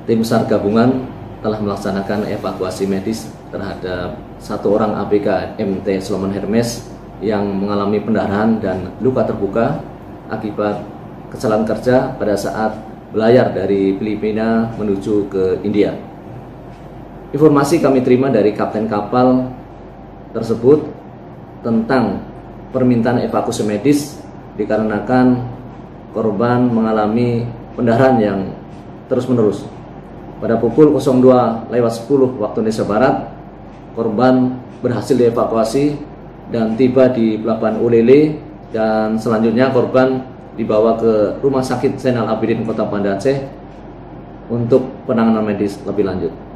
Tim SAR gabungan telah melaksanakan evakuasi medis terhadap satu orang ABK MT Solomon Hermes yang mengalami pendarahan dan luka terbuka akibat kecelakaan kerja pada saat belayar dari Filipina menuju ke India. Informasi kami terima dari kapten kapal tersebut tentang permintaan evakuasi medis dikarenakan korban mengalami pendarahan yang terus-menerus. Pada pukul 02.10 waktu Indonesia Barat, korban berhasil dievakuasi dan tiba di Pelabuhan Ulele, dan selanjutnya korban dibawa ke Rumah Sakit Zainal Abidin Kota Banda Aceh untuk penanganan medis lebih lanjut.